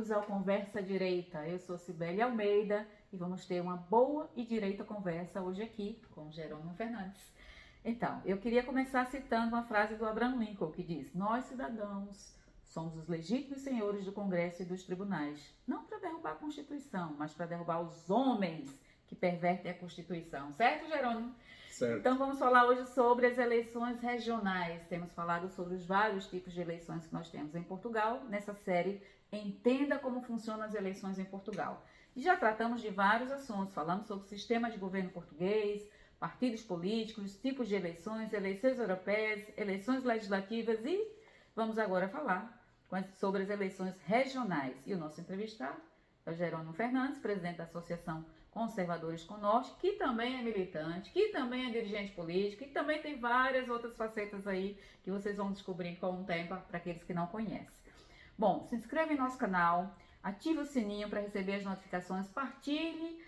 bem-vindos ao Conversa Direita. Eu sou Cibele Almeida e vamos ter uma boa e direita conversa hoje aqui com Jerônimo Fernandes. Então, eu queria começar citando uma frase do Abraham Lincoln que diz: nós, cidadãos, somos os legítimos senhores do Congresso e dos tribunais, não para derrubar a Constituição, mas para derrubar os homens que pervertem a Constituição. Certo, Jerônimo? Certo. Então vamos falar hoje sobre as eleições regionais. Temos falado sobre os vários tipos de eleições que nós temos em Portugal, nessa série Entenda como funcionam as eleições em Portugal. E já tratamos de vários assuntos, falamos sobre o sistema de governo português, partidos políticos, tipos de eleições, eleições europeias, eleições legislativas e vamos agora falar sobre as eleições regionais. E o nosso entrevistado é o Jerônimo Fernandes, presidente da Associação Conservadores com Norte, que também é militante, que também é dirigente político, e também tem várias outras facetas aí que vocês vão descobrir com o tempo para aqueles que não conhecem. Bom, se inscreve em nosso canal, ative o sininho para receber as notificações, partilhe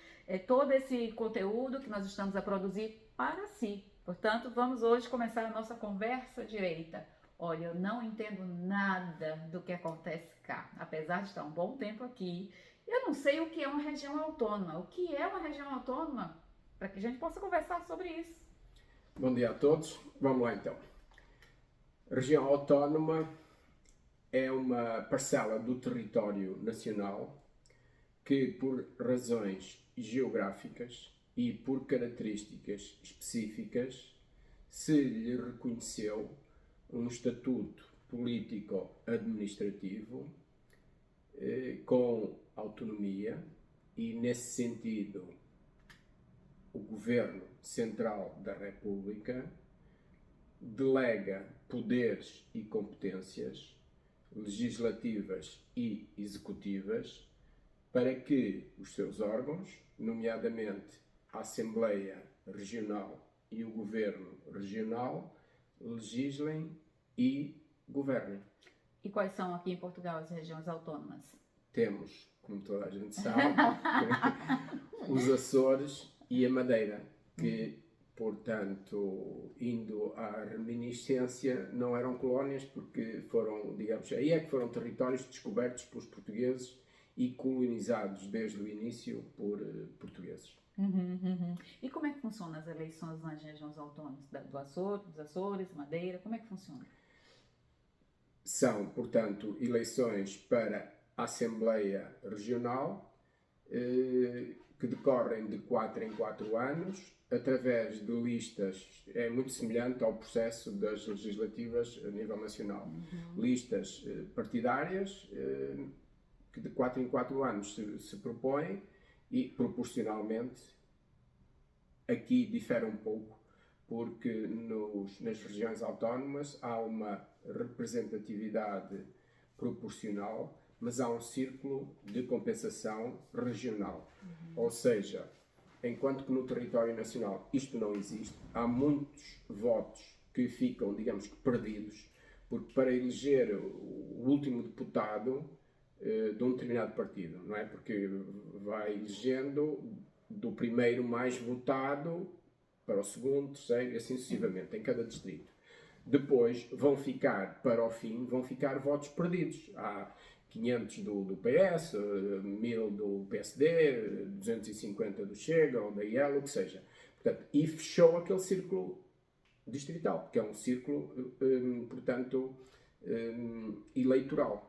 todo esse conteúdo que nós estamos a produzir para si. Portanto, vamos hoje começar a nossa conversa direita. Olha, eu não entendo nada do que acontece cá, apesar de estar um bom tempo aqui. Eu não sei o que é uma região autônoma. O que é uma região autônoma? Para que a gente possa conversar sobre isso. Bom dia a todos. Vamos lá então. Região autónoma é uma parcela do território nacional que, por razões geográficas e por características específicas, se lhe reconheceu um estatuto político-administrativo com autonomia e, nesse sentido, o Governo Central da República delega poderes e competências legislativas e executivas para que os seus órgãos, nomeadamente a Assembleia Regional e o Governo Regional, legislem e governem. E quais são aqui em Portugal as regiões autónomas? Temos, como toda a gente sabe, os Açores e a Madeira, que, portanto, indo à reminiscência, não eram colónias porque foram, digamos, aí é que foram territórios descobertos pelos portugueses e colonizados desde o início por portugueses. E como é que funcionam as eleições nas regiões autónomas? Dos Açores, Madeira, como é que funciona? São, portanto, eleições para a Assembleia Regional, que decorrem de 4 em 4 anos, através de listas, é muito semelhante ao processo das legislativas a nível nacional. Listas partidárias, que de 4 em 4 anos se propõem e, proporcionalmente, aqui difere um pouco, porque nas regiões autónomas há uma representatividade proporcional, mas há um círculo de compensação regional. Ou seja, enquanto que no território nacional isto não existe, há muitos votos que ficam, digamos que, perdidos, porque para eleger o último deputado de um determinado partido, não é? Porque vai elegendo do primeiro mais votado para o segundo, terceiro e assim sucessivamente, em cada distrito. Depois vão ficar, para o fim, votos perdidos. Há 500 do PS, 1000 do PSD, 250 do Chega ou da IEL, o que seja. Portanto, e fechou aquele círculo distrital, que é um círculo, portanto, eleitoral.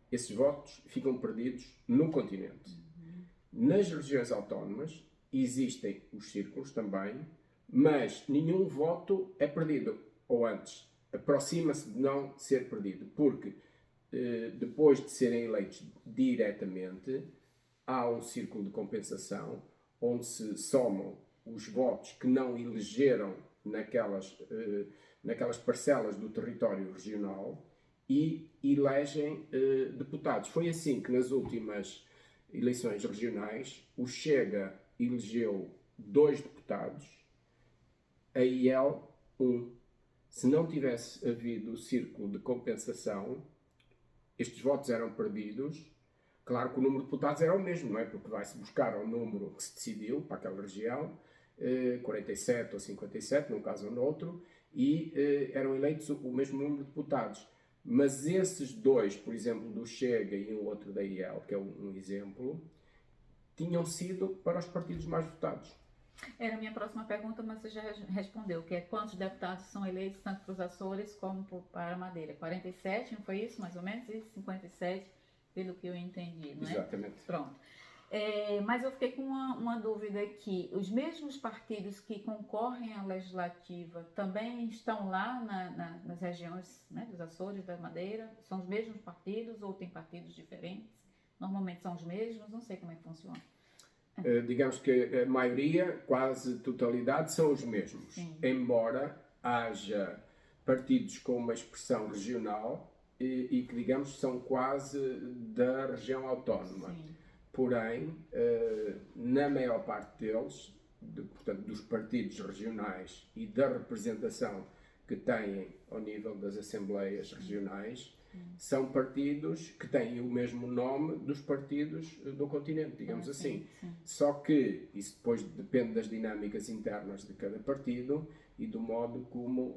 Esses votos ficam perdidos no continente. Nas regiões autónomas existem os círculos também, mas nenhum voto é perdido, ou antes, aproxima-se de não ser perdido, porque depois de serem eleitos diretamente, há um círculo de compensação, onde se somam os votos que não elegeram naquelas parcelas do território regional e elegem deputados. Foi assim que nas últimas eleições regionais o Chega elegeu 2 deputados, a IEL 1. Se não tivesse havido o círculo de compensação, estes votos eram perdidos. Claro que o número de deputados era o mesmo, não é? Porque vai-se buscar o número que se decidiu para aquela região, 47 ou 57, num caso ou no outro, e eram eleitos o mesmo número de deputados. Mas esses dois, por exemplo, do Chega e um outro da IEL, que é um exemplo, tinham sido para os partidos mais votados. Era a minha próxima pergunta, mas você já respondeu, que é quantos deputados são eleitos tanto para os Açores como para a Madeira? 47, não foi isso, mais ou menos? E 57, pelo que eu entendi, não é? Exatamente. Pronto. Mas eu fiquei com uma dúvida aqui. Os mesmos partidos que concorrem à legislativa também estão lá nas regiões, né, dos Açores, da Madeira? São os mesmos partidos ou tem partidos diferentes? Normalmente são os mesmos, não sei como é que funciona. Digamos que a maioria, quase totalidade, são os mesmos. Sim. Embora haja partidos com uma expressão regional e que, digamos, são quase da região autónoma. Sim. Porém, na maior parte deles, portanto, dos partidos regionais e da representação que têm ao nível das assembleias regionais, são partidos que têm o mesmo nome dos partidos do continente, digamos assim. Sim. Só que isso depois depende das dinâmicas internas de cada partido e do modo como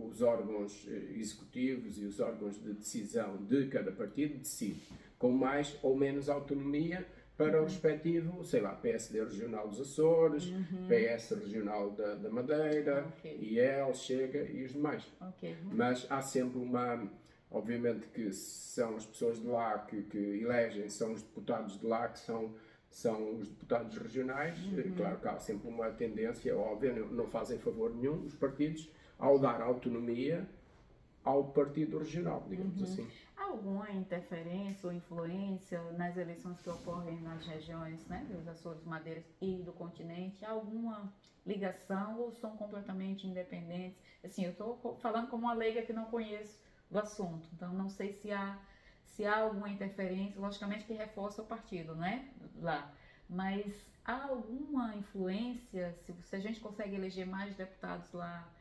os órgãos executivos e os órgãos de decisão de cada partido decidem, com mais ou menos autonomia para o respectivo, sei lá, PSD Regional dos Açores, PS Regional da Madeira, IEL, Chega e os demais. Mas há sempre obviamente que são as pessoas de lá que elegem, são os deputados de lá que são os deputados regionais. Claro que há sempre uma tendência óbvia, não fazem favor nenhum os partidos ao dar autonomia ao partido regional, digamos assim. Há alguma interferência ou influência nas eleições que ocorrem nas regiões, né, dos Açores, Madeira e do continente? Há alguma ligação ou são completamente independentes? Assim, eu estou falando como uma leiga que não conheço do assunto, então não sei se há alguma interferência, logicamente que reforça o partido, né, lá, mas há alguma influência, se a gente consegue eleger mais deputados lá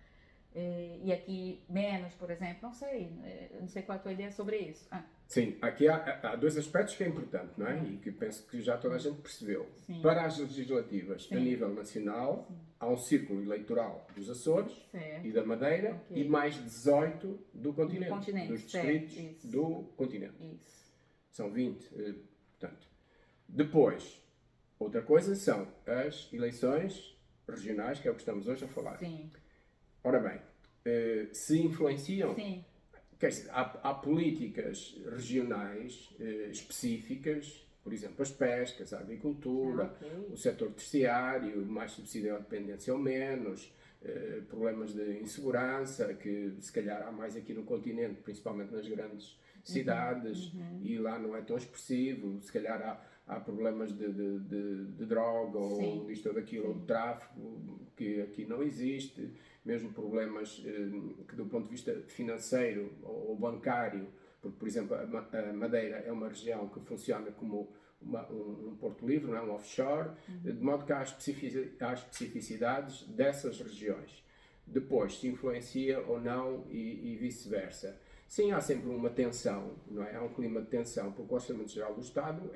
e aqui menos, por exemplo, não sei qual é a tua ideia sobre isso. Sim, aqui há dois aspectos que é importante, não é? E que penso que já toda a gente percebeu. Sim. Para as legislativas, a nível nacional, há um círculo eleitoral dos Açores e da Madeira e mais 18 do continente, dos distritos do continente. Isso. São 20, portanto. Depois, outra coisa são as eleições regionais, que é o que estamos hoje a falar. Sim. Ora bem, se influenciam... Sim. Quer dizer, há políticas regionais específicas, por exemplo, as pescas, a agricultura, o setor terciário, mais subsídio à dependência ou menos, problemas de insegurança, que se calhar há mais aqui no continente, principalmente nas grandes cidades, e lá não é tão expressivo, se calhar há problemas de droga, ou disto ou daquilo, ou de tráfico, que aqui não existe, mesmo problemas que do ponto de vista financeiro ou bancário, porque, por exemplo, a Madeira é uma região que funciona como um porto livre, não é? Um offshore, de modo que há especificidades dessas regiões. Depois, se influencia ou não e vice-versa. Sim, há sempre uma tensão, não é? Há um clima de tensão, porque o Orçamento Geral do Estado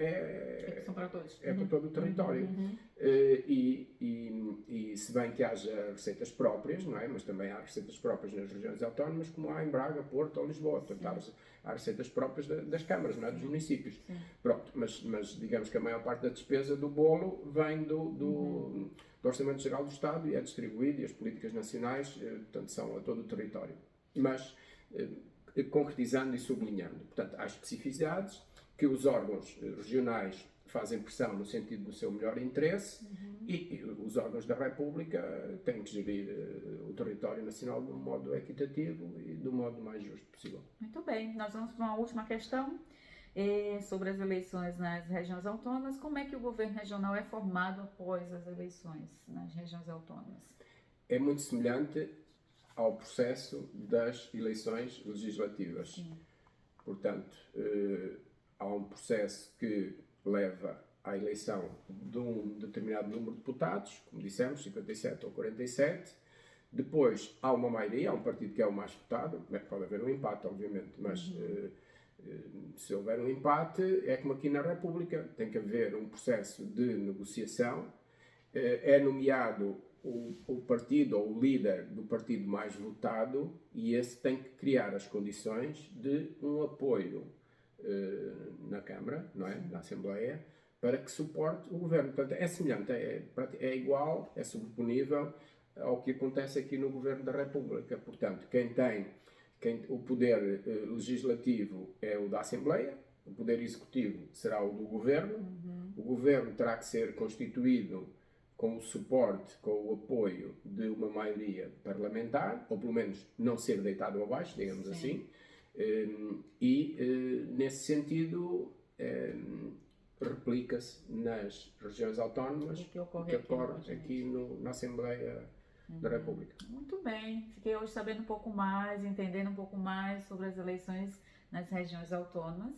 são para todos. É para todo o território. E se bem que haja receitas próprias, não é? Mas também há receitas próprias nas regiões autónomas, como há em Braga, Porto ou Lisboa. Portanto, há receitas próprias das câmaras, não é? Dos municípios. Pronto, mas digamos que a maior parte da despesa do bolo vem do Orçamento Geral do Estado e é distribuído, e as políticas nacionais, portanto, são a todo o território. Mas... concretizando e sublinhando. Portanto, há especificidades que os órgãos regionais fazem pressão no sentido do seu melhor interesse e os órgãos da República têm que gerir o território nacional de um modo equitativo e do modo mais justo possível. Muito bem, nós vamos para uma última questão sobre as eleições nas regiões autônomas. Como é que o governo regional é formado após as eleições nas regiões autônomas? É muito semelhante ao processo das eleições legislativas. Sim. Portanto, há um processo que leva à eleição de um determinado número de deputados, como dissemos, 57 ou 47. Depois há uma maioria, há um partido que é o mais votado, pode haver um empate, obviamente, mas se houver um empate, é como aqui na República, tem que haver um processo de negociação, é nomeado o partido ou o líder do partido mais votado, e esse tem que criar as condições de um apoio na Câmara, não é? Na Assembleia, para que suporte o governo. Portanto, é semelhante, é igual, é sobreponível ao que acontece aqui no Governo da República. Portanto, o poder legislativo é o da Assembleia, o poder executivo será o do Governo, o Governo terá que ser constituído com o suporte, com o apoio de uma maioria parlamentar, ou pelo menos não ser deitado abaixo, digamos assim, nesse sentido replica-se nas regiões autónomas o que ocorre aqui na Assembleia da República. Muito bem, fiquei hoje sabendo um pouco mais, entendendo um pouco mais sobre as eleições nas regiões autônomas.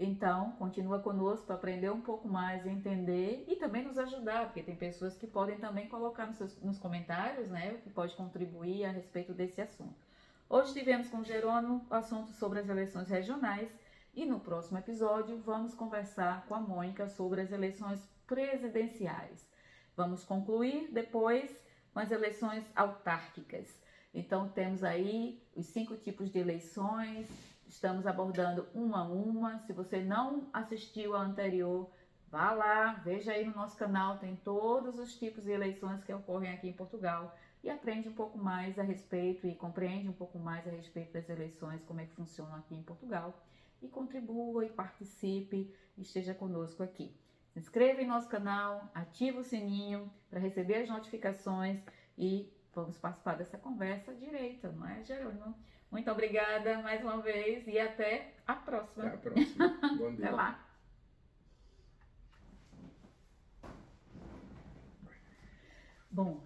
Então, continua conosco para aprender um pouco mais, entender e também nos ajudar, porque tem pessoas que podem também colocar nos comentários, né, o que pode contribuir a respeito desse assunto. Hoje tivemos com o Jerônimo o assunto sobre as eleições regionais e no próximo episódio vamos conversar com a Mônica sobre as eleições presidenciais. Vamos concluir depois com as eleições autárquicas. Então, temos aí os 5 tipos de eleições. Estamos abordando uma a uma. Se você não assistiu a anterior, vá lá, veja aí no nosso canal, tem todos os tipos de eleições que ocorrem aqui em Portugal e aprende um pouco mais a respeito e compreende um pouco mais a respeito das eleições, como é que funcionam aqui em Portugal. E contribua e participe e esteja conosco aqui. Se inscreva em nosso canal, ativa o sininho para receber as notificações e vamos participar dessa conversa direita, não é, Jerônimo? Muito obrigada mais uma vez e até a próxima. Até a próxima. Bom dia. Até lá. Bom,